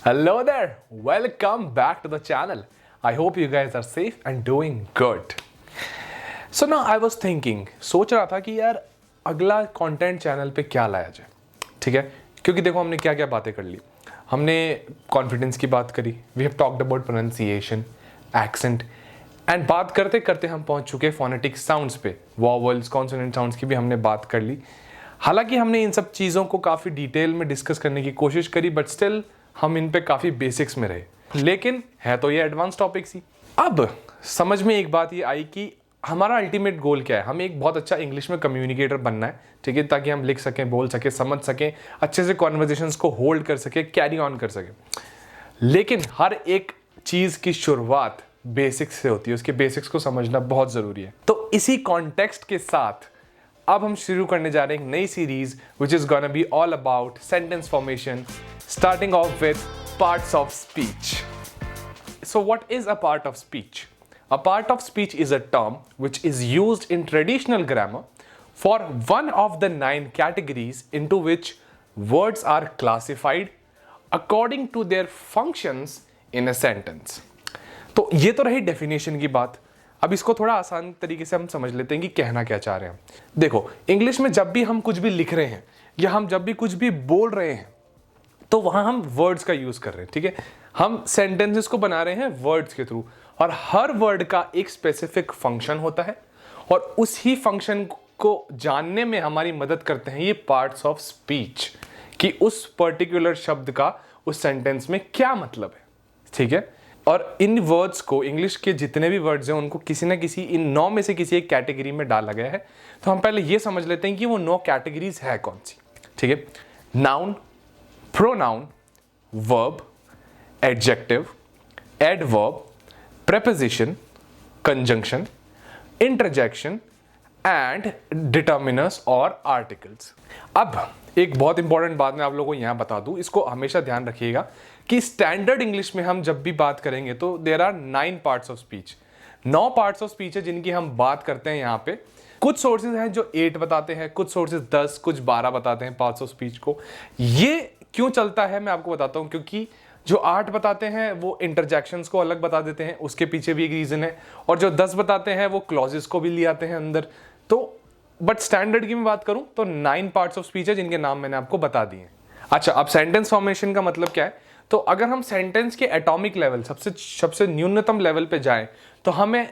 Hello there, welcome back to the channel. I hope you guys are safe and doing good. So now I was thinking, सोच रहा था कि यार अगला content channel पे क्या लाया जाए, ठीक है? क्योंकि देखो हमने क्या क्या बातें कर ली. हमने कॉन्फिडेंस की बात करी, we have talked about pronunciation, accent, and बात करते करते हम पहुंच चुके फोनेटिक साउंड्स पे, वॉवल्स, कॉन्सोनेंट साउंड्स की भी हमने बात कर ली. हालांकि हमने इन सब चीज़ों को काफ़ी डिटेल में डिस्कस करने की कोशिश करी, बट स्टिल हम इन पे काफ़ी बेसिक्स में रहे. लेकिन है तो ये एडवांस टॉपिक्स ही. अब समझ में एक बात ये आई कि हमारा अल्टीमेट गोल क्या है. हमें एक बहुत अच्छा इंग्लिश में कम्युनिकेटर बनना है, ठीक है, ताकि हम लिख सकें, बोल सकें, समझ सकें, अच्छे से कॉन्वर्जेशंस को होल्ड कर सकें, कैरी ऑन कर सकें. लेकिन हर एक चीज़ की शुरुआत बेसिक्स से होती है, उसके बेसिक्स को समझना बहुत ज़रूरी है. तो इसी कॉन्टेक्स्ट के साथ अब हम शुरू करने जा रहे हैं एक नई series which is gonna be all about sentence formation, starting of with parts of speech. So what is a part of speech? A part of speech is a term which is used in traditional grammar for one of the 9 categories into which words are classified according to their functions in a sentence. तो ये तो रही definition की बात. अब इसको थोड़ा आसान तरीके से हम समझ लेते हैं कि कहना क्या चाह रहे हैं. देखो, इंग्लिश में जब भी हम कुछ भी लिख रहे हैं या हम जब भी कुछ भी बोल रहे हैं तो वहां हम वर्ड्स का यूज कर रहे हैं, ठीक है. हम सेंटेंसेस को बना रहे हैं वर्ड्स के थ्रू, और हर वर्ड का एक स्पेसिफिक फंक्शन होता है, और उसी फंक्शन को जानने में हमारी मदद करते हैं ये पार्ट्स ऑफ स्पीच, कि उस पर्टिकुलर शब्द का उस सेंटेंस में क्या मतलब है, ठीक है. और इन वर्ड्स को, इंग्लिश के जितने भी वर्ड्स हैं उनको किसी ना किसी इन 9 में से किसी एक कैटेगरी में डाला गया है. तो हम पहले ये समझ लेते हैं कि वो 9 कैटेगरीज है कौन सी, ठीक है. Noun, pronoun, verb, adjective, adverb, preposition, conjunction, interjection and determiners और articles. अब एक बहुत इंपॉर्टेंट बात मैं आप लोगों को यहां बता दूं, इसको हमेशा ध्यान रखिएगा कि स्टैंडर्ड इंग्लिश में हम जब भी बात करेंगे तो there are 9 parts of speech. 9 parts of speech है जिनकी हम बात करते हैं यहां पे. कुछ सोर्सेज हैं जो 8 बताते हैं, कुछ सोर्सेज 10, कुछ 12 बताते हैं पार्ट्स ऑफ स्पीच को. ये क्यों चलता है मैं आपको बताता हूं, क्योंकि जो 8 बताते हैं वो इंटरजेक्शंस को अलग बता देते हैं, उसके पीछे भी एक रीजन है, और जो 10 बताते हैं वो क्लॉजेस को भी ले आते हैं अंदर. तो बट स्टैंडर्ड की मैं बात करूं तो 9 पार्ट्स ऑफ स्पीच है जिनके नाम मैंने आपको बता दिए. अच्छा, अब सेंटेंस फॉर्मेशन का मतलब क्या है. तो अगर हम सेंटेंस के एटॉमिक लेवल, सबसे न्यूनतम लेवल पे जाएं, तो हमें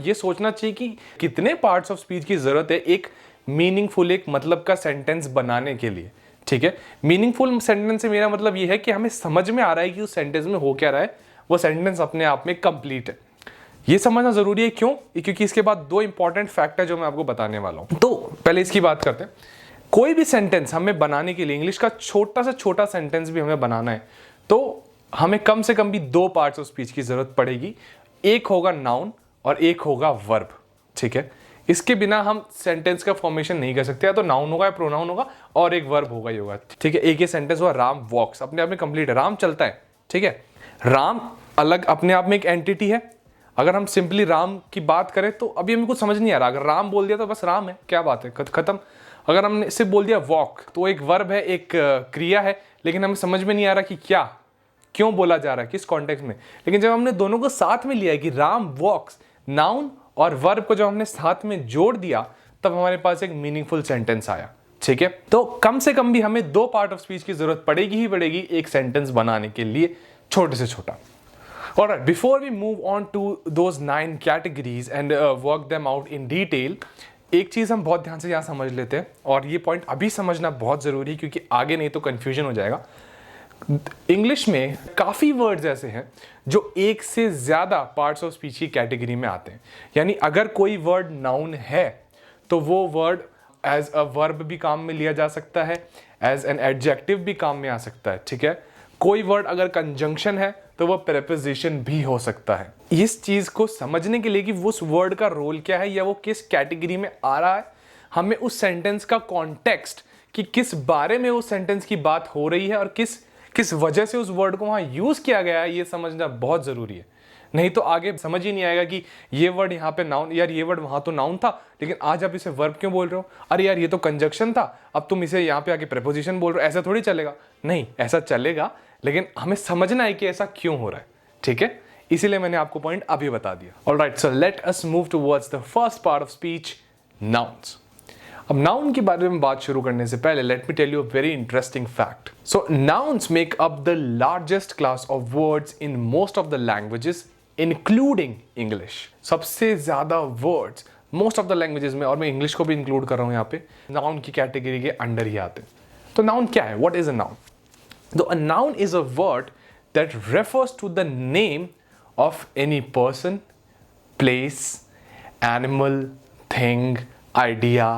ये सोचना चाहिए कि कितने पार्ट्स ऑफ स्पीच की जरूरत है एक मीनिंगफुल, एक मतलब का सेंटेंस बनाने के लिए, ठीक है. मीनिंगफुल सेंटेंस से मेरा मतलब ये है कि हमें समझ में आ रहा है कि उस सेंटेंस में हो क्या रहा है, वो सेंटेंस अपने आप में कंप्लीट है. ये समझना जरूरी है. क्यों? क्योंकि इसके बाद 2 इंपॉर्टेंट फैक्ट है जो मैं आपको बताने वाला हूं. तो पहले इसकी बात करते हैं. कोई भी सेंटेंस हमें बनाने के लिए, इंग्लिश का छोटा से छोटा सेंटेंस भी हमें बनाना है, तो हमें कम से कम भी 2 पार्ट्स ऑफ स्पीच की जरूरत पड़ेगी. एक होगा नाउन और एक होगा वर्ब, ठीक है. इसके बिना हम सेंटेंस का फॉर्मेशन नहीं कर सकते. या तो नाउन होगा या प्रोनाउन होगा और एक वर्ब होगा ही होगा, ठीक है. एक ये सेंटेंस हुआ राम वॉक्स, अपने आप में कंप्लीट है, राम चलता है, ठीक है. राम अलग अपने आप में एक एंटिटी है. अगर हम सिंपली राम की बात करें तो अभी हमें कुछ समझ नहीं आ रहा. अगर राम बोल दिया तो बस राम है, क्या बात है, खत्म. अगर हमने सिर्फ बोल दिया वॉक, तो एक वर्ब है, एक क्रिया है, लेकिन हमें समझ में नहीं आ रहा कि क्या, क्यों बोला जा रहा है, किस कॉन्टेक्स्ट में. लेकिन जब हमने दोनों को साथ में लिया है कि राम वॉक्स, नाउन और वर्ब को जब हमने साथ में जोड़ दिया, तब हमारे पास एक मीनिंगफुल सेंटेंस आया, ठीक है. तो कम से कम भी हमें 2 पार्ट ऑफ स्पीच की जरूरत पड़ेगी ही पड़ेगी एक सेंटेंस बनाने के लिए, छोटे से छोटा. Alright, before we move on to those 9 categories and work them out in detail, एक चीज हम बहुत ध्यान से यहां समझ लेते हैं, और ये पॉइंट अभी समझना बहुत जरूरी है क्योंकि आगे नहीं तो कंफ्यूजन हो जाएगा. इंग्लिश में काफी वर्ड्स ऐसे हैं जो एक से ज्यादा पार्ट्स ऑफ स्पीच की कैटेगरी में आते हैं. यानी अगर कोई वर्ड नाउन है तो वो वर्ड एज अ वर्ब भी काम में लिया जा सकता है, एज एन एडजेक्टिव भी काम में आ सकता है, ठीक है. कोई वर्ड अगर कंजंक्शन है तो वो प्रेपोजिशन भी हो सकता है. इस चीज को समझने के लिए कि उस वर्ड का रोल क्या है या वो किस कैटेगरी में आ रहा है, हमें उस सेंटेंस का कॉन्टेक्स्ट, कि किस बारे में उस सेंटेंस की बात हो रही है और किस वजह से उस वर्ड को वहां यूज किया गया है, ये समझना बहुत जरूरी है. नहीं तो आगे समझ ही नहीं आएगा कि ये वर्ड यहाँ पे नाउन, यार ये वर्ड वहां तो नाउन था लेकिन आज आप इसे वर्ब क्यों बोल रहे हो, अरे यार ये तो कंजक्शन था, अब तुम इसे यहाँ पे आके प्रेपोजिशन बोल रहे हो. ऐसा थोड़ी चलेगा. नहीं, ऐसा चलेगा लेकिन हमें समझना है कि ऐसा क्यों हो रहा है, ठीक है? इसीलिए मैंने आपको पॉइंट अभी बता दिया। Alright, so let us move towards the first part of speech, nouns. अब नाउन के बारे में बात शुरू करने से पहले let me tell you a very interesting fact. So nouns make up the largest class of words in most of the languages including English. सबसे ज्यादा words most of the languages में, और मैं इंग्लिश को भी इंक्लूड कर रहा हूं यहाँ पे, नाउन की कैटेगरी के अंडर ही आते हैं। तो नाउन क्या है? What is a noun? तो a noun is a word that refers to the name of any person, place, animal, thing, idea,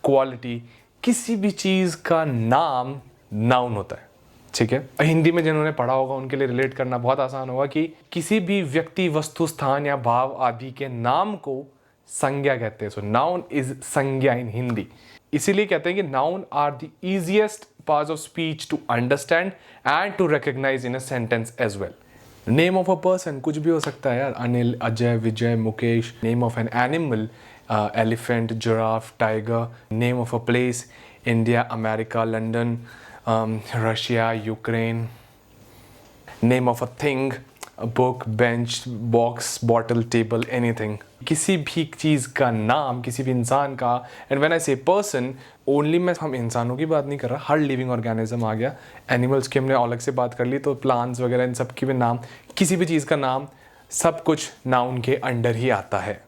quality. किसी भी चीज का नाम नाउन होता है, ठीक है? हिंदी में जिन्होंने पढ़ा होगा उनके लिए रिलेट करना बहुत आसान होगा कि किसी भी व्यक्ति, वस्तु, स्थान या भाव आदि के नाम को संज्ञा कहते हैं। सो नाउन इज संज्ञा इन हिंदी। इसीलिए कहते हैं कि noun are the easiest parts of speech to understand and to recognize in a sentence as well. Name of a person कुछ भी हो सकता है यार, Anil, Ajay, Vijay, Mukesh. Name of an animal, elephant, giraffe, tiger. Name of a place, India, America, London, Russia, Ukraine. Name of a thing, book, bench, box, bottle, table, anything. किसी भी चीज़ का नाम, किसी भी इंसान का। एंड व्हेन आई से पर्सन, ओनली मैं हम इंसानों की बात नहीं कर रहा, हर लिविंग ऑर्गेनिज्म आ गया। एनिमल्स की हमने अलग से बात कर ली, तो प्लांट्स वगैरह इन सब की भी नाम, किसी भी चीज़ का नाम, सब कुछ नाउन के अंडर ही आता है।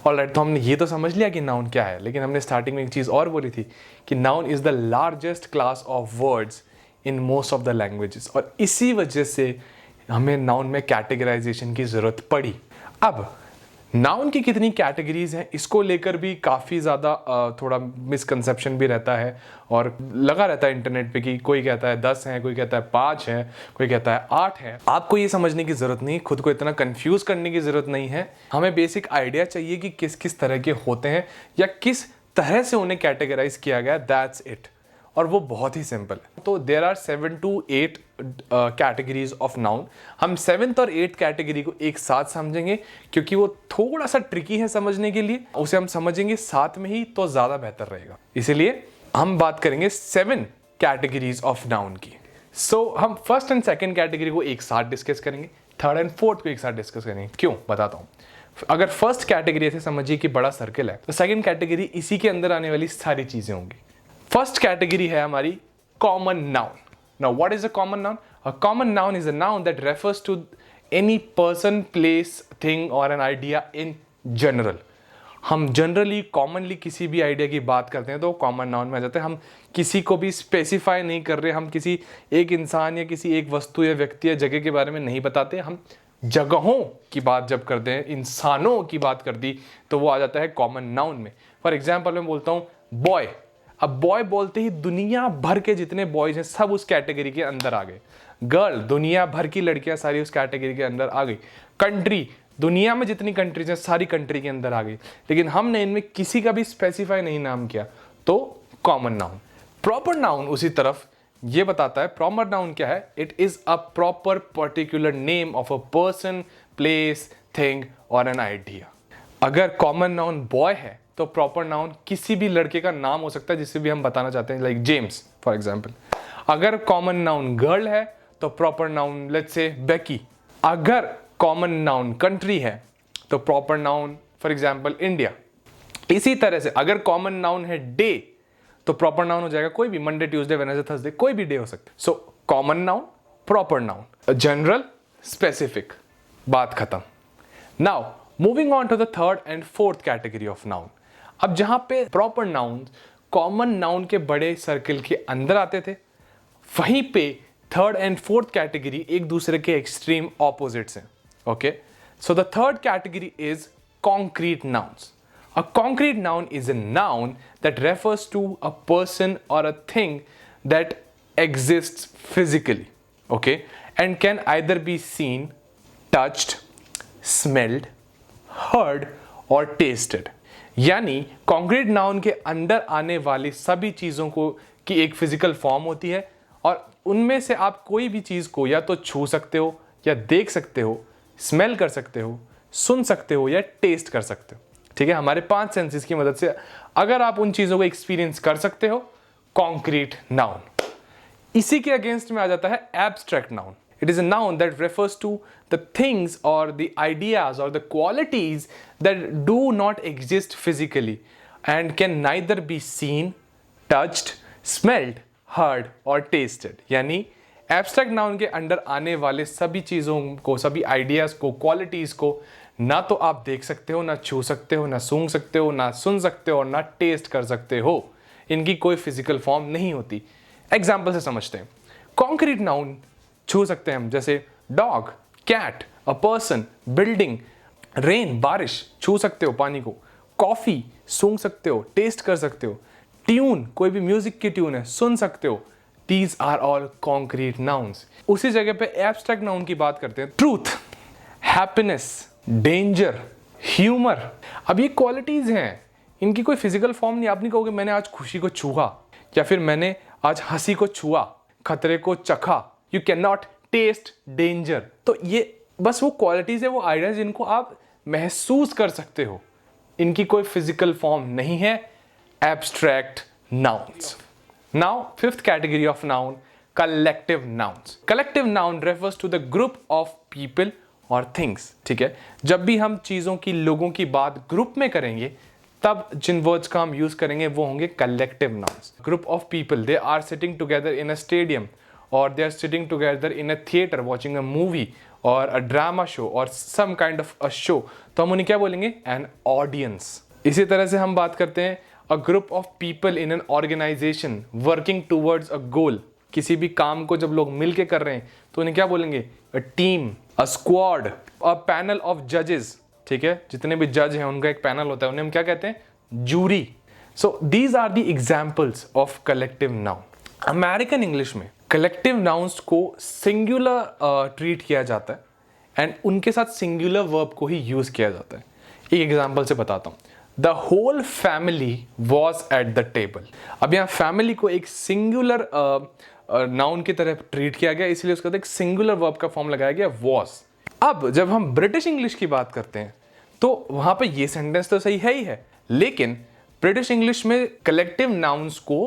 ऑलराइट, तो हमने ये तो समझ लिया कि नाउन क्या है, लेकिन हमने स्टार्टिंग में एक चीज़ और बोली थी कि noun is the largest class of words in most of the languages, और इसी वजह से हमें नाउन में कैटेगराइजेशन की ज़रूरत पड़ी। अब नाउन की कितनी कैटेगरीज हैं, इसको लेकर भी काफ़ी ज़्यादा थोड़ा मिसकंसेप्शन भी रहता है, और लगा रहता है इंटरनेट पे कि कोई कहता है 10 हैं, कोई कहता है 5 हैं, कोई कहता है 8 हैं। आपको ये समझने की ज़रूरत नहीं, खुद को इतना कंफ्यूज करने की ज़रूरत नहीं है। हमें बेसिक आइडिया चाहिए कि किस किस तरह के होते हैं या किस तरह से उन्हें कैटेगराइज किया गया, दैट्स इट। और वो बहुत ही सिंपल है। तो there are 7 to 8 categories of noun. हम 7th और 8th कैटेगरी को एक साथ समझेंगे, क्योंकि वो थोड़ा सा ट्रिकी है समझने के लिए। उसे हम समझेंगे साथ में ही तो ज़्यादा बेहतर रहेगा। इसीलिए हम बात करेंगे 7 कैटेगरीज ऑफ नाउन की। सो हम फर्स्ट एंड सेकेंड कैटेगरी को एक साथ डिस्कस करेंगे, थर्ड एंड फोर्थ को एक साथ डिस्कस करेंगे। क्यों, बताता हूँ। अगर फर्स्ट कैटेगरी ऐसे समझिए कि बड़ा सर्कल है, तो सेकेंड कैटेगरी इसी के अंदर आने वाली सारी चीज़ें होंगी। फर्स्ट कैटेगरी है हमारी common noun. Now what is a common noun? A common noun is a noun that refers to any person, place, thing और एन आइडिया इन जनरल। हम जनरली कॉमनली किसी भी आइडिया की बात करते हैं तो कॉमन नाउन में आ जाते हैं। हम किसी को भी स्पेसिफाई नहीं कर रहे, हम किसी एक इंसान या किसी एक वस्तु या व्यक्ति या जगह के बारे में नहीं बताते। हम जगहों की बात जब करते हैं, इंसानों की बात कर दी, तो वो आ जाता है कॉमन नाउन में। फॉर एग्जाम्पल मैं बोलता हूँ बॉय। अब बॉय बोलते ही दुनिया भर के जितने बॉयज हैं सब उस कैटेगरी के अंदर आ गए। गर्ल, दुनिया भर की लड़कियां सारी उस कैटेगरी के अंदर आ गई। कंट्री, दुनिया में जितनी कंट्रीज हैं सारी कंट्री के अंदर आ गई। लेकिन हमने इनमें किसी का भी स्पेसिफाई नहीं नाम किया, तो कॉमन नाउन। प्रॉपर नाउन उसी तरफ ये बताता है। प्रॉपर नाउन क्या है? It is a proper particular name of a person, place, thing और एन आइडिया। अगर कॉमन नाउन बॉय है तो प्रॉपर नाउन किसी भी लड़के का नाम हो सकता है जिसे भी हम बताना चाहते हैं, लाइक जेम्स फॉर एग्जाम्पल। अगर कॉमन नाउन गर्ल है तो proper noun let's say Beki. अगर कॉमन नाउन कंट्री है तो proper noun for example India. इसी तरह से अगर कॉमन नाउन है डे तो प्रॉपर नाउन हो जाएगा कोई भी, मंडे, ट्यूसडे, वेडनेसडे, थर्सडे, कोई भी डे हो सकता है। सो common noun, proper noun, general, specific, बात खत्म। Now moving on to the third and fourth category of noun. अब जहां पे प्रॉपर नाउन कॉमन नाउन के बड़े सर्कल के अंदर आते थे, वहीं पे थर्ड एंड फोर्थ कैटेगरी एक दूसरे के एक्सट्रीम ऑपोजिट्स हैं। Okay, so the third category is concrete nouns. A concrete noun is a noun that refers to a person or a thing that exists physically, okay, and can either be seen, touched, smelled, heard or tasted. यानी concrete noun के अंदर आने वाली सभी चीज़ों को की एक फिजिकल फॉर्म होती है, और उनमें से आप कोई भी चीज़ को या तो छू सकते हो, या देख सकते हो, स्मेल कर सकते हो, सुन सकते हो या टेस्ट कर सकते हो। ठीक है, हमारे 5 सेंसेस की मदद से अगर आप उन चीज़ों को एक्सपीरियंस कर सकते हो, कॉन्क्रीट नाउन। इसी के अगेंस्ट में आ जाता है abstract noun. It is a noun that refers to the things or the ideas or the qualities that do not exist physically and can neither be seen, touched, smelled, heard or tasted. यानी abstract noun के under आने वाले सभी चीज़ों को, सभी ideas को, qualities को ना तो आप देख सकते हो, ना छू सकते हो, ना सूंघ सकते हो, ना सुन सकते हो और ना टेस्ट कर सकते हो. इनकी कोई फिजिकल फॉर्म नहीं होती. एग्जाम्पल से समझते हैं. कॉन्क्रीट नाउन छू सकते हैं हम, जैसे dog, cat, a person, building, rain, बारिश, छू सकते हो पानी को. कॉफी सूंघ सकते हो, टेस्ट कर सकते हो. ट्यून, कोई भी म्यूजिक की ट्यून है, सुन सकते हो. These are all concrete nouns. उसी जगह पे एब्स्ट्रैक्ट नाउन की बात करते हैं. Truth, happiness, danger, humour. अब ये क्वालिटीज हैं, इनकी कोई फिजिकल फॉर्म नहीं. आप नहीं कहोगे मैंने आज खुशी को छुआ या फिर मैंने आज हंसी को छुआ, खतरे को चखा. You can not taste danger. तो ये बस वो क्वालिटीज है, वो आइडियाज जिनको आप महसूस कर सकते हो. इनकी कोई फिजिकल फॉर्म नहीं है. Abstract nouns. Now fifth category of noun, collective nouns. Collective noun refers to the group of people और थिंग्स. ठीक है, जब भी हम चीजों की, लोगों की बात ग्रुप में करेंगे तब जिन वर्ड्स का हम यूज करेंगे वो होंगे collective nouns. Group of people, they are sitting together in a stadium or they are sitting together in a theater watching a movie or a drama show or some kind of a show. तो हम उन्हें क्या बोलेंगे? An audience. इसी तरह से हम बात करते हैं a group of people in an organization working towards a goal. किसी भी काम को जब लोग मिलके कर रहे हैं तो उन्हें क्या बोलेंगे? A team, a squad, a panel of judges. ठीक है, जितने भी जज हैं उनका एक पैनल होता है, उन्हें हम क्या कहते हैं? Jury. So these are the examples of collective noun. American English में कलेक्टिव नाउन्स को सिंगुलर ट्रीट किया जाता है एंड उनके साथ सिंगुलर वर्ब को ही यूज किया जाता है. एक एग्जांपल से बताता हूं. The whole family was at the table. अब यहाँ फैमिली को एक सिंगुलर नाउन की तरह ट्रीट किया गया, इसलिए उसका एक सिंगुलर वर्ब का फॉर्म लगाया गया, वॉज. अब जब हम ब्रिटिश इंग्लिश की बात करते हैं तो वहां पे ये सेंटेंस तो सही है ही है, लेकिन ब्रिटिश इंग्लिश में कलेक्टिव नाउन्स को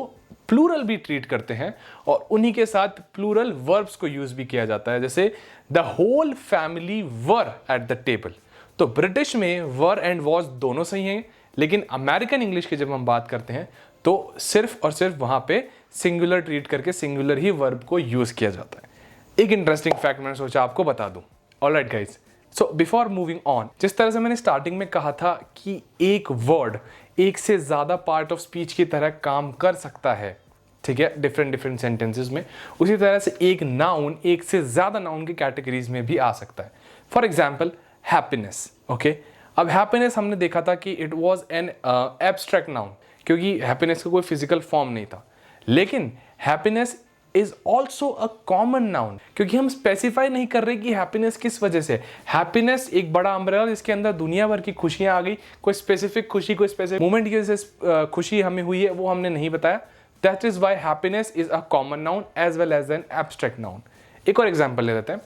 प्लूरल भी ट्रीट करते हैं और उन्हीं के साथ प्लूरल वर्ब्स को यूज भी किया जाता है, जैसे the whole family were at the table. तो ब्रिटिश में वर एंड वॉज दोनों सही हैं, लेकिन अमेरिकन इंग्लिश की जब हम बात करते हैं तो सिर्फ और सिर्फ वहां पे सिंगुलर ट्रीट करके सिंगुलर ही वर्ब को यूज किया जाता है. एक इंटरेस्टिंग फैक्ट मैंने सोचा आपको बता दूं. Alright guys, so before moving on, जिस तरह से मैंने स्टार्टिंग में कहा था कि एक वर्ड एक से ज्यादा पार्ट ऑफ स्पीच की तरह काम कर सकता है, ठीक है, डिफरेंट सेंटेंसेस में, उसी तरह से एक नाउन एक से ज्यादा नाउन की कैटेगरीज में भी आ सकता है. For example happiness. ओके, अब हैप्पीनेस हमने देखा था कि it was an abstract noun, क्योंकि हैप्पीनेस का कोई फिजिकल फॉर्म नहीं था. लेकिन happiness is also a common noun, क्योंकि हम स्पेसिफाई नहीं कर रहे कि हैप्पीनेस किस वजह से. हैप्पीनेस एक बड़ा अम्ब्रेला जिसके अंदर दुनिया भर की खुशियां आ गई. कोई स्पेसिफिक खुशी, कोई स्पेसिफिक मोमेंट की वजह से खुशी हमें हुई है, वो हमने नहीं बताया. That is why happiness is a common noun as well as an abstract noun. एक और एग्जाम्पल ले लेते हैं,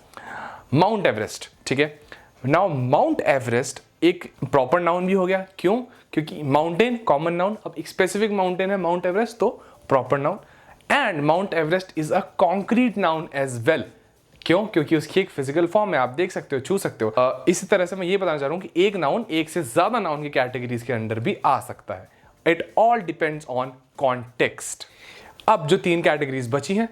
माउंट एवरेस्ट. ठीक है, नाउ माउंट एवरेस्ट एक प्रॉपर नाउन भी हो गया. क्यों? क्योंकि माउंटेन कॉमन नाउन, अब एक स्पेसिफिक माउंटेन है माउंट एवरेस्ट, तो proper noun. And Mount Everest is a concrete noun as well. क्यों? क्योंकि उसकी एक फिजिकल फॉर्म है, आप देख सकते हो, छू सकते हो. इसी तरह से मैं ये बताना चाह रहा हूं कि एक नाउन एक से ज्यादा नाउन की कैटेगरीज के अंदर भी आ सकता है. It all depends on context. अब जो 3 कैटेगरीज बची हैं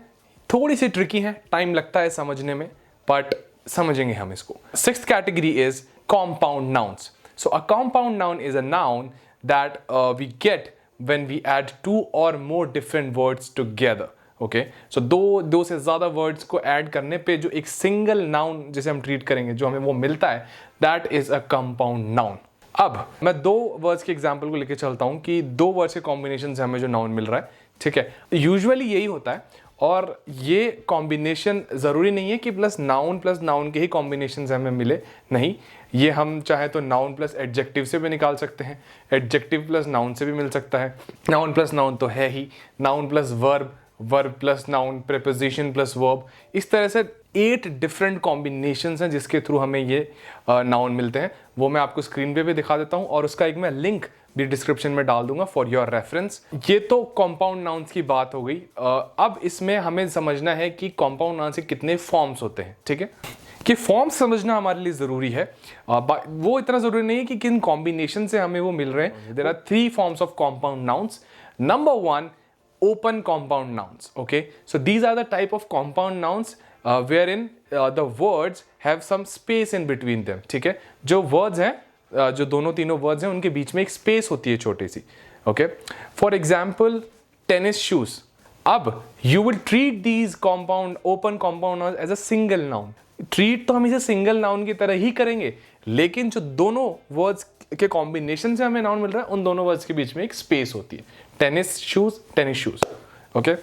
थोड़ी सी ट्रिकी हैं, टाइम लगता है समझने में, बट समझेंगे हम इसको. 6th category is compound nouns. So a compound noun is a noun that we get when we add 2 or more different words together. Okay, so दो से ज्यादा वर्ड्स को ऐड करने पे जो एक सिंगल नाउन जिसे हम ट्रीट करेंगे, जो हमें वो मिलता है, that is a compound noun. अब मैं 2 वर्ड्स के एग्जांपल को लेके चलता हूं कि 2 वर्ड्स के कॉम्बिनेशन से हमें जो नाउन मिल रहा है. ठीक है, यूजुअली यही होता है और ये कॉम्बिनेशन ज़रूरी नहीं है कि प्लस नाउन के ही कॉम्बिनेशन हमें मिले. नहीं, ये हम चाहे तो नाउन प्लस एडजेक्टिव से भी निकाल सकते हैं, एडजेक्टिव प्लस नाउन से भी मिल सकता है, नाउन प्लस नाउन तो है ही, noun plus verb, verb plus noun, preposition plus verb. इस तरह से 8 डिफरेंट कॉम्बिनेशंस हैं जिसके थ्रू हमें ये नाउन मिलते हैं. वो मैं आपको स्क्रीन पे भी दिखा देता हूँ और उसका एक मैं लिंक भी डिस्क्रिप्शन में डाल दूंगा फॉर योर रेफरेंस। ये तो कॉम्पाउंड नाउन्स की बात हो गई। अब इसमें हमें समझना है कि कॉम्पाउंड नाउन के कितने फॉर्म्स होते हैं, ठीक है, कि फॉर्म्स समझना हमारे लिए ज़रूरी है। वो इतना ज़रूरी नहीं है कि किन कॉम्बिनेशन से हमें वो मिल रहे हैं। There are 3 forms of compound nouns. Number 1, open compound nouns. Okay, so these are the type of compound nouns wherein the words have some space in between them. ठीक है, जो words हैं, जो दोनों तीनों words हैं, उनके बीच में एक space होती है छोटी सी। Okay, for example, tennis shoes. अब you will treat these open compound nouns as a single noun. Treat तो हम इसे single noun की तरह ही करेंगे, लेकिन जो दोनों words के कॉम्बिनेशन से हमें नाउन मिल रहा है, उन दोनों वर्ड्स के बीच में एक स्पेस होती है। Tennis shoes. ओके,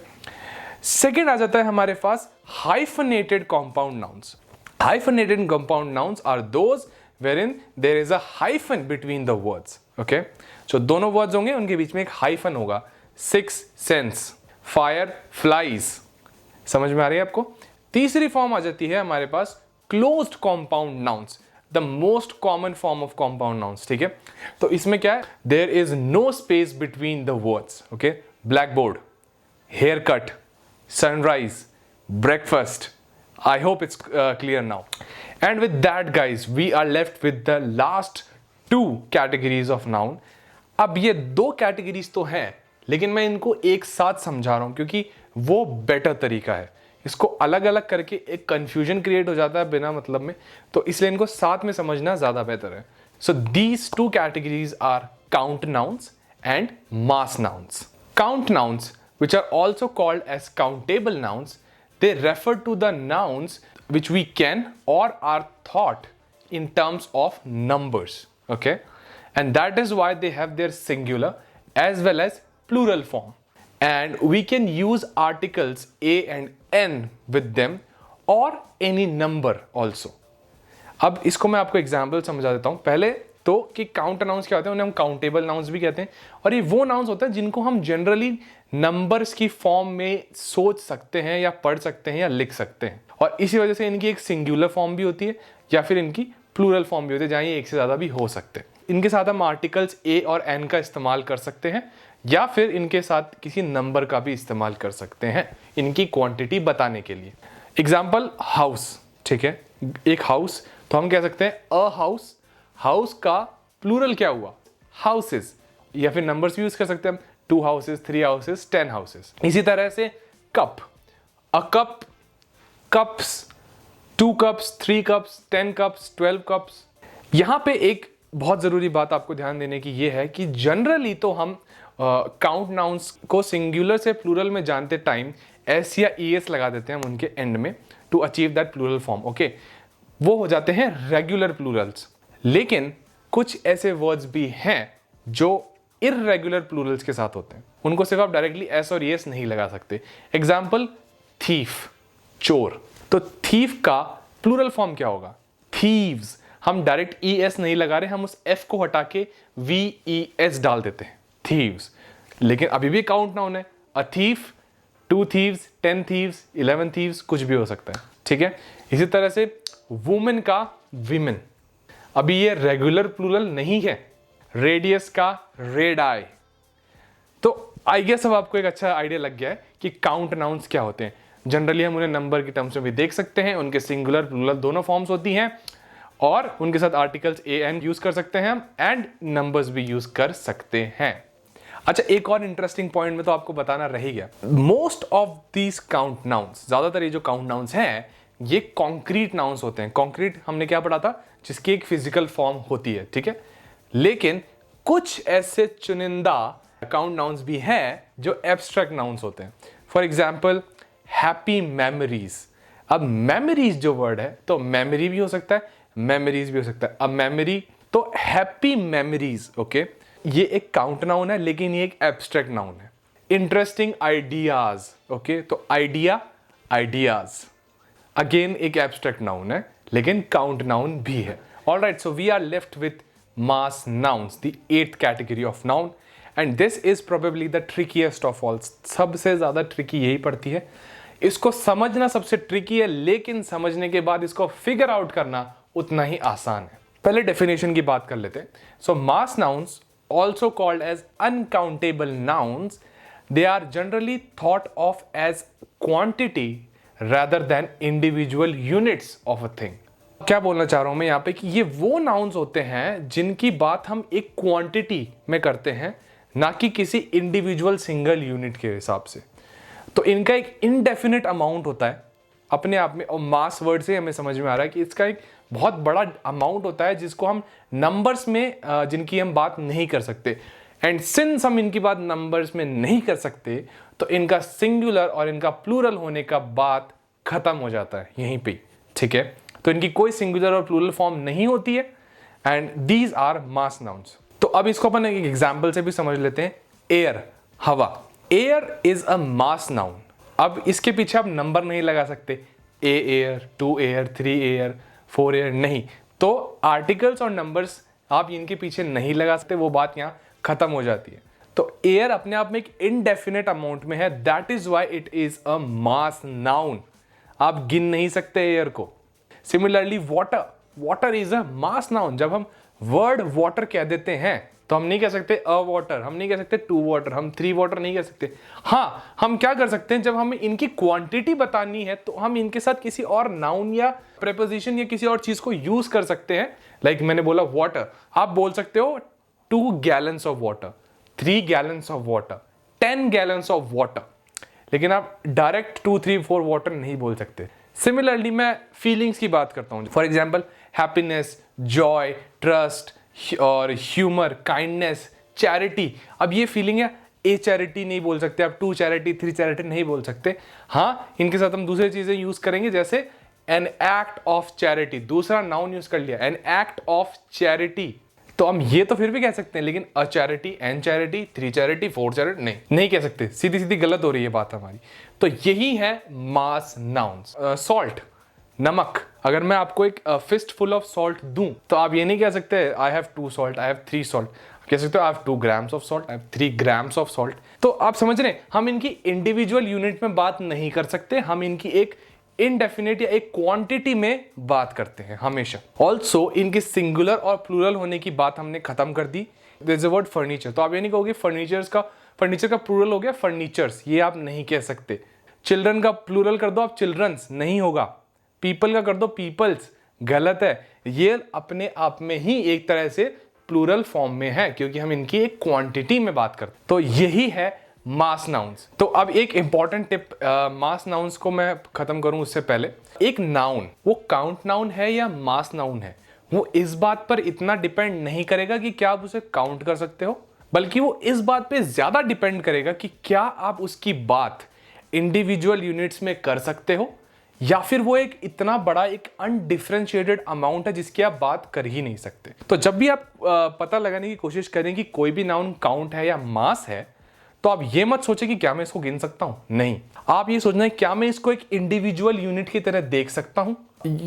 सेकंड आ जाता है हमारे पास hyphenated compound nouns. Hyphenated compound nouns are those wherein there is a hyphen between the words. Okay, जो दोनों वर्ड्स होंगे उनके बीच में एक हाइफन होगा। Six sense, fire flies. समझ में आ रही है आपको? तीसरी फॉर्म आ जाती है हमारे पास closed compound nouns, the most common form of compound nouns. ठीक है, तो इसमें क्या है? There is no space between the words. Okay, blackboard, haircut, sunrise, breakfast. I hope it's clear now. And with that guys we are left with the last 2 categories of noun. अब ये 2 categories तो हैं, लेकिन मैं इनको एक साथ समझा रहा हूं क्योंकि वो बेटर तरीका है। इसको अलग अलग करके एक कंफ्यूजन क्रिएट हो जाता है बिना मतलब में, तो इसलिए इनको साथ में समझना ज्यादा बेहतर है। So these 2 categories are count nouns and mass nouns. Count nouns, which are also called as countable nouns, they refer to the nouns which we can or are thought in terms of numbers. Okay, and that is why they have their singular as well as plural form. And we can use articles a and n with them or any number also. अब इसको मैं आपको example समझा देता हूं पहले तो, कि काउंट नाउन्स क्या होते हैं, उन्हें हम काउंटेबल नाउन्स भी कहते हैं। और ये वो नाउन्स होते हैं जिनको हम जनरली नंबर्स की फॉर्म में सोच सकते हैं या पढ़ सकते हैं या लिख सकते हैं, और इसी वजह से इनकी एक सिंगुलर फॉर्म भी होती है या फिर इनकी प्लूरल फॉर्म भी होती है, जहाँ ये एक से ज़्यादा भी हो सकते हैं। इनके साथ हम आर्टिकल्स ए और एन का इस्तेमाल कर सकते हैं या फिर इनके साथ किसी नंबर का भी इस्तेमाल कर सकते हैं इनकी क्वांटिटी बताने के लिए। Example, house. ठीक है, एक हाउस, तो हम कह सकते हैं अ हाउस। हाउस का प्लूरल क्या हुआ? हाउसेस। या फिर नंबर्स यूज कर सकते हैं हम, 2 हाउसेस, 3 हाउसेस, 10 हाउसेस। इसी तरह से cup, a cup, cups, 2 cups, 3 cups, 10 cups, 12 cups. यहां पे एक बहुत जरूरी बात आपको ध्यान देने की ये है कि जनरली तो हम काउंट नाउन्स को सिंगुलर से प्लूरल में जानते टाइम एस या ई एस लगा देते हैं हम उनके एंड में to achieve that plural form. Okay, वो हो जाते हैं रेगुलर प्लूरल्स। लेकिन कुछ ऐसे वर्ड्स भी हैं जो इररेगुलर प्लूरल्स के साथ होते हैं, उनको सिर्फ आप डायरेक्टली एस और एस नहीं लगा सकते। एग्जाम्पल, थीफ, चोर। तो थीफ का प्लूरल फॉर्म क्या होगा? थीव्स। हम डायरेक्ट ई एस नहीं लगा रहे, हम उस एफ को हटा के वी ई एस डाल देते हैं, थीव्स। लेकिन अभी भी काउंट नाउन है। A thief, 2 thieves, 10 thieves, 11 thieves, कुछ भी हो सकता है। ठीक है, इसी तरह से वुमेन का विमेन, अभी ये रेगुलर प्लूरल नहीं है। रेडियस का रेडाई। तो आई गेस अब आपको एक अच्छा आइडिया लग गया है कि काउंट नाउन्स क्या होते हैं। जनरली हम उन्हें नंबर की टर्म्स में भी देख सकते हैं, उनके सिंगुलर प्लूरल दोनों फॉर्म्स होती हैं, और उनके साथ आर्टिकल्स ए एन यूज कर सकते हैं हम, एंड नंबर्स भी यूज कर सकते हैं। अच्छा, एक और इंटरेस्टिंग पॉइंट में तो आपको बताना रह ही गया, most of these count nouns, ज्यादातर ये जो काउंट नाउन्स हैं ये कॉन्क्रीट नाउन्स होते हैं। कॉन्क्रीट हमने क्या पढ़ा था? जिसकी एक फिजिकल फॉर्म होती है। ठीक है, लेकिन कुछ ऐसे चुनिंदा काउंट नाउन्स भी हैं जो एब्स्ट्रैक्ट नाउन्स होते हैं। For example, happy memories. अब मेमोरीज जो वर्ड है, तो मेमोरी भी हो सकता है, मेमोरीज भी हो सकता है। अब मेमोरी तो हैप्पी मेमोरीज। ओके, ये एक काउंट नाउन है, लेकिन ये एक एब्स्ट्रैक्ट नाउन है। Interesting ideas. ओके, तो आइडिया, आइडियाज अगेन एक एब्स्ट्रैक्ट नाउन है, लेकिन काउंट नाउन भी है। Alright, so we are left with mass nouns, the 8th category of noun, and this is probably the trickiest of all. सबसे ज्यादा tricky यही पड़ती है। इसको समझना सबसे ट्रिकी है, लेकिन समझने के बाद इसको फिगर आउट करना उतना ही आसान है। पहले डेफिनेशन की बात कर लेते हैं। सो मास nouns also called as uncountable nouns, they are generally thought of as quantity rather than individual units of a thing. क्या बोलना चाह रहा हूं मैं यहाँ पे कि ये वो नाउन्स होते हैं जिनकी बात हम एक क्वांटिटी में करते हैं, ना कि किसी इंडिविजुअल सिंगल यूनिट के हिसाब से। तो इनका एक इनडेफिनिट अमाउंट होता है अपने आप में, और मास वर्ड से हमें समझ में आ रहा है कि इसका एक बहुत बड़ा अमाउंट होता है जिसको हम नंबर्स में जिनकी हम बात नहीं कर सकते। एंड सिंस हम इनकी बात नंबर्स में नहीं कर सकते तो इनका सिंगुलर और इनका प्लूरल होने का बात खत्म हो जाता है यहीं पे, ठीक है। तो इनकी कोई सिंगुलर और प्लूरल फॉर्म नहीं होती है and these are mass nouns. तो अब इसको अपन एक एग्जाम्पल से भी समझ लेते हैं। एयर, हवा। Air is a mass noun. अब इसके पीछे आप नंबर नहीं लगा सकते, ए एयर, 2 एयर, 3 एयर, 4 एयर, नहीं। तो आर्टिकल्स और नंबर्स आप इनके पीछे नहीं लगा सकते, वो बात यहाँ खत्म हो जाती है। तो एयर अपने आप में एक इनडेफिनेट अमाउंट में है, that is why it is a mass noun. आप गिन नहीं सकते एयर को। Similarly water, water is a mass noun. जब हम वर्ड वाटर कह देते हैं तो हम नहीं कह सकते अ वाटर, हम नहीं कह सकते 2 वाटर, हम 3 वाटर नहीं कह सकते। हाँ, हम क्या कर सकते हैं, जब हमें इनकी क्वांटिटी बतानी है तो हम इनके साथ किसी और नाउन या प्रेपोजिशन या किसी और चीज को यूज कर सकते हैं। लाइक मैंने बोला वाटर, आप बोल सकते हो 2 gallons of water, 3 gallons of water, 10 gallons of water, लेकिन आप डायरेक्ट 2, 3, 4 वाटर नहीं बोल सकते। सिमिलरली मैं फीलिंग्स की बात करता हूं, for example happiness, Joy, trust और ह्यूमर, काइंडनेस, चैरिटी। अब ये फीलिंग है, ए चैरिटी नहीं बोल सकते आप, 2 चैरिटी, 3 चैरिटी नहीं बोल सकते। हाँ, इनके साथ हम दूसरी चीजें यूज करेंगे, जैसे एन एक्ट ऑफ चैरिटी, दूसरा नाउन यूज कर लिया, एन एक्ट ऑफ चैरिटी। तो हम ये तो फिर भी कह सकते हैं, लेकिन a charity, an charity, 3 charity, 4 charity नहीं कह सकते। सीधी सीधी गलत हो रही है बात हमारी। तो यही है मास नाउन्स। सॉल्ट, नमक। अगर मैं आपको एक फिस्ट फुल ऑफ सॉल्ट दूं तो आप ये नहीं कह सकते I have 2 salt, I have 3 salt. कह सकते हो I have 2 grams of salt, I have 3 grams of salt. तो आप समझ रहे हैं, हम इनकी इंडिविजुअल यूनिट में बात नहीं कर सकते, हम इनकी एक इनडेफिनिट या एक क्वांटिटी में बात करते हैं हमेशा। ऑल्सो इनकी सिंगुलर और प्लूरल होने की बात हमने खत्म कर दी। There is a word furniture, तो आप ये नहीं कहोगे फर्नीचर का प्लूरल हो गया फर्नीचर्स, ये आप नहीं कह सकते। चिल्ड्रन का प्लूरल कर दो आप चिल्ड्रंस, नहीं होगा। पीपल का कर दो पीपल्स, गलत है। ये अपने आप में ही एक तरह से प्लूरल फॉर्म में है, क्योंकि हम इनकी एक क्वांटिटी में बात करते हैं। तो यही है मास नाउन्स। तो अब एक इंपॉर्टेंट टिप, मास नाउन्स को मैं खत्म करूं उससे पहले, एक नाउन वो काउंट नाउन है या मास नाउन है, वो इस बात पर इतना डिपेंड नहीं करेगा कि क्या आप उसे काउंट कर सकते हो, बल्कि वो इस बात पे ज्यादा डिपेंड करेगा कि क्या आप उसकी बात इंडिविजुअल यूनिट्स में कर सकते हो, या फिर वो एक इतना बड़ा एक अनडिफरेंशिएटेड अमाउंट है जिसकी आप बात कर ही नहीं सकते। तो जब भी आप पता लगाने की कोशिश करें कि कोई भी नाउन काउंट है या मास है, तो आप ये मत सोचें कि क्या मैं इसको गिन सकता हूं, नहीं। आप ये सोचना है क्या मैं इसको एक इंडिविजुअल यूनिट की तरह देख सकता हूं,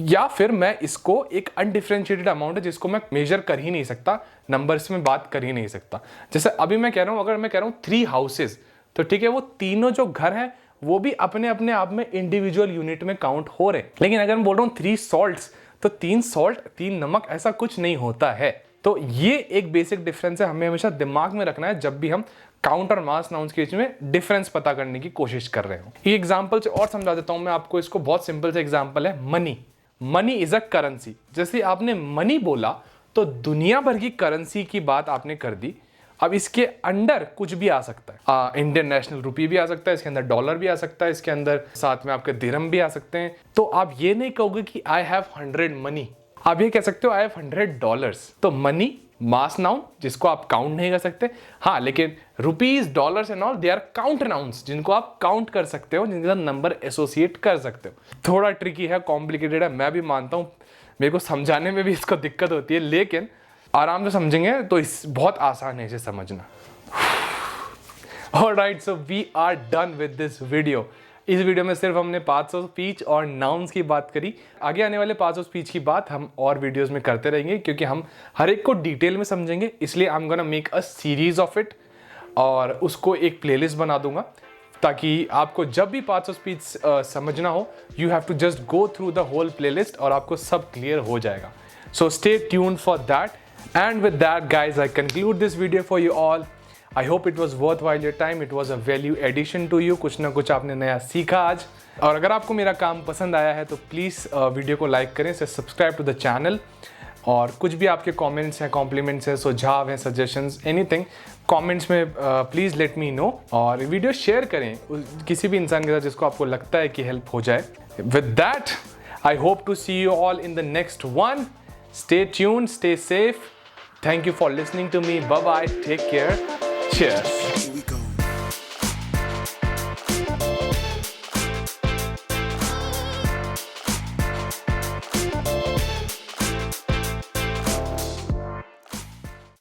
या फिर मैं इसको एक अनडिफरेंशिएटेड अमाउंट है जिसको मैं मेजर कर ही नहीं सकता, नंबर्स में बात कर ही नहीं सकता। जैसे अभी मैं कह रहा हूं, अगर मैं कह रहा हूं 3 हाउसेज, तो ठीक है, वो तीनों जो घर हैं वो भी अपने अपने आप में इंडिविजुअल यूनिट में काउंट हो रहे। लेकिन अगर मैं बोल रहा हूं 3 सॉल्ट्स, तो 3 सॉल्ट, 3 नमक, ऐसा कुछ नहीं होता है। तो ये एक बेसिक डिफरेंस है, हमें हमेशा दिमाग में रखना है जब भी हम काउंट और मास नाउन्स के बीच में डिफरेंस पता करने की कोशिश कर रहे हो। ये एग्जांपल से और समझा देता हूं मैं आपको इसको, बहुत सिंपल से एग्जांपल है money. Money is a currency. जैसे आपने मनी बोला तो दुनिया भर की करेंसी की बात आपने कर दी। अब इसके अंदर कुछ भी आ सकता है, इंडियन नेशनल रुपी भी आ सकता है, इसके अंदर डॉलर भी आ सकता है, इसके अंदर साथ में आपके दिरहम भी आ सकते हैं। तो आप ये नहीं कहोगे कि आई हैव 100 मनी, आप ये कह सकते हो आई हैव 100 डॉलर्स। तो मनी मास नाउन जिसको आप काउंट नहीं कर सकते, हाँ, लेकिन rupees, dollars and all they are count nouns जिनको आप काउंट कर सकते हो, जिनके साथ नंबर एसोसिएट कर सकते हो। थोड़ा ट्रिकी है, कॉम्प्लिकेटेड है, मैं भी मानता हूं, मेरे को समझाने में भी इसको दिक्कत होती है, लेकिन आराम से समझेंगे तो इस बहुत आसान है इसे समझना। Alright, so we are done with this video. इस वीडियो में सिर्फ हमने पार्ट्स ऑफ स्पीच और नाउन्स की बात करी। आगे आने वाले पार्ट्स ऑफ स्पीच की बात हम और वीडियोस में करते रहेंगे, क्योंकि हम हर एक को डिटेल में समझेंगे, इसलिए I am gonna make a series of it, और उसको एक प्लेलिस्ट बना दूंगा, ताकि आपको जब भी पार्ट्स ऑफ स्पीच समझना हो, you have to just go through the whole playlist और आपको सब क्लियर हो जाएगा। So stay tuned for that. And with that, guys, I conclude this video for you all. I hope it was worthwhile your time. It was a value addition to you. कुछ ना कुछ आपने नया सीखा आज. और अगर आपको मेरा काम पसंद आया है तो प्लीज़ वीडियो को लाइक करें, से सब्सक्राइब टू द चैनल. और कुछ भी आपके कमेंट्स हैं, कॉम्प्लीमेंट्स हैं, सुझाव हैं, सजेशंस, एनीथिंग, कमेंट्स में प्लीज़ लेट मी नो. और वीडियो शेयर करें किसी भी इंसान के साथ जिसको आपको लगता है कि हेल्प हो जाए. With that, I hope to see you all in the next one. Stay tuned, stay safe. Thank you for listening to me. Bye bye. Take care. Cheers.